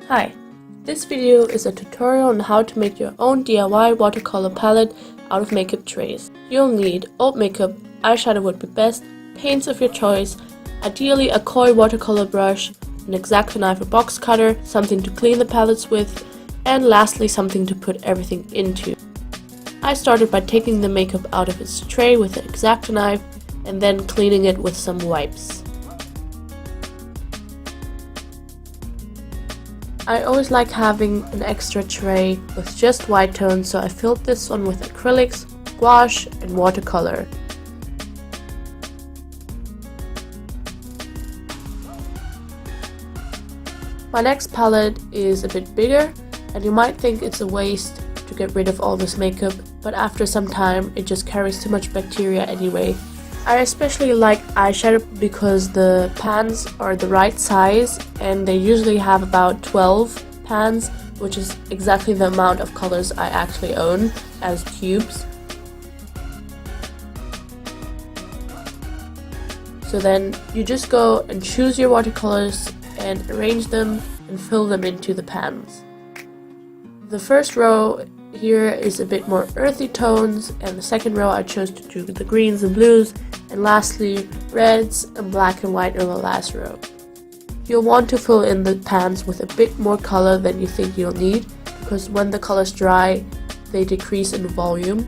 Hi, this video is a tutorial on how to make your own DIY watercolor palette out of makeup trays. You'll need old makeup, eyeshadow would be best, paints of your choice, ideally a koi watercolor brush, an X-Acto knife or box cutter, something to clean the palettes with, and lastly something to put everything into. I started by taking the makeup out of its tray with the X-Acto knife and then cleaning it with some wipes. I always like having an extra tray with just white tones, so I filled this one with acrylics, gouache, and watercolor. My next palette is a bit bigger, and you might think it's a waste to get rid of all this makeup, but after some time it just carries too much bacteria anyway. I especially like eyeshadow because the pans are the right size and they usually have about 12 pans, which is exactly the amount of colors I actually own as tubes. So then you just go and choose your watercolors and arrange them and fill them into the pans. The first row here is a bit more earthy tones, and the second row I chose to do the greens and blues, and lastly reds and black and white in the last row. You'll want to fill in the pans with a bit more color than you think you'll need, because when the colors dry they decrease in volume.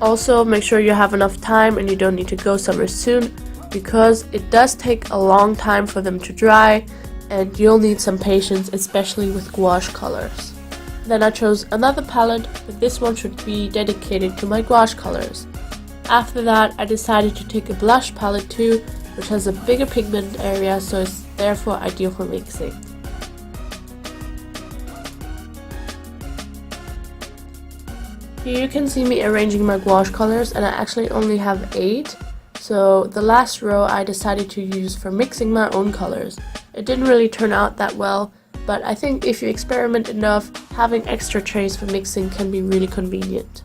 Also, make sure you have enough time and you don't need to go somewhere soon, because it does take a long time for them to dry and you'll need some patience, especially with gouache colors. Then I chose another palette, but this one should be dedicated to my gouache colors. After that I decided to take a blush palette too, which has a bigger pigment area, so it's therefore ideal for mixing. Here you can see me arranging my gouache colors, and I actually only have 8. So the last row I decided to use for mixing my own colors. It didn't really turn out that well, but I think if you experiment enough, having extra trays for mixing can be really convenient.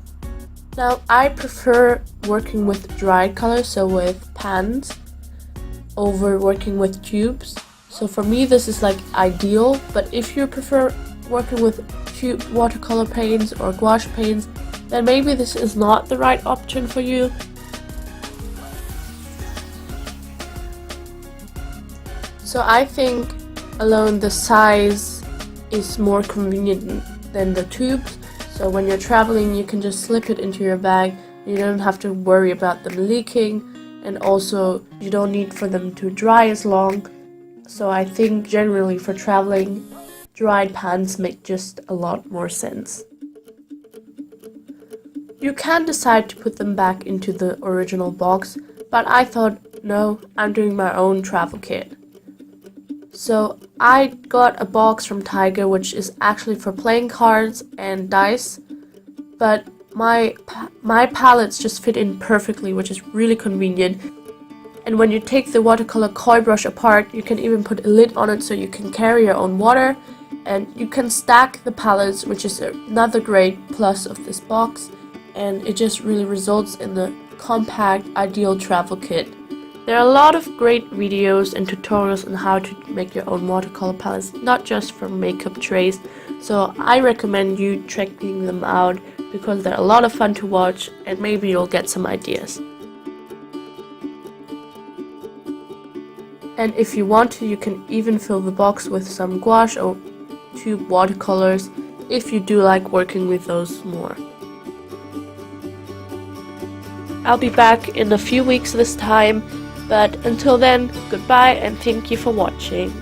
Now I prefer working with dried colors, so with pans, over working with tubes. So for me this is like ideal, but if you prefer working with tube watercolor paints or gouache paints, then maybe this is not the right option for you. So I think alone the size is more convenient than the tubes. So when you're traveling you can just slip it into your bag. You don't have to worry about them leaking, and also you don't need for them to dry as long. So I think generally for traveling, dried pans make just a lot more sense. You can decide to put them back into the original box, but I thought, no, I'm doing my own travel kit. So I got a box from Tiger, which is actually for playing cards and dice, but my palettes just fit in perfectly, which is really convenient. And when you take the watercolor koi brush apart, you can even put a lid on it so you can carry your own water, and you can stack the palettes, which is another great plus of this box, and it just really results in the compact, ideal travel kit. There are a lot of great videos and tutorials on how to make your own watercolor palettes, not just for makeup trays, so I recommend you checking them out because they're a lot of fun to watch and maybe you'll get some ideas. And if you want to, you can even fill the box with some gouache or tube watercolors if you do like working with those more. I'll be back in a few weeks this time, but until then, goodbye and thank you for watching.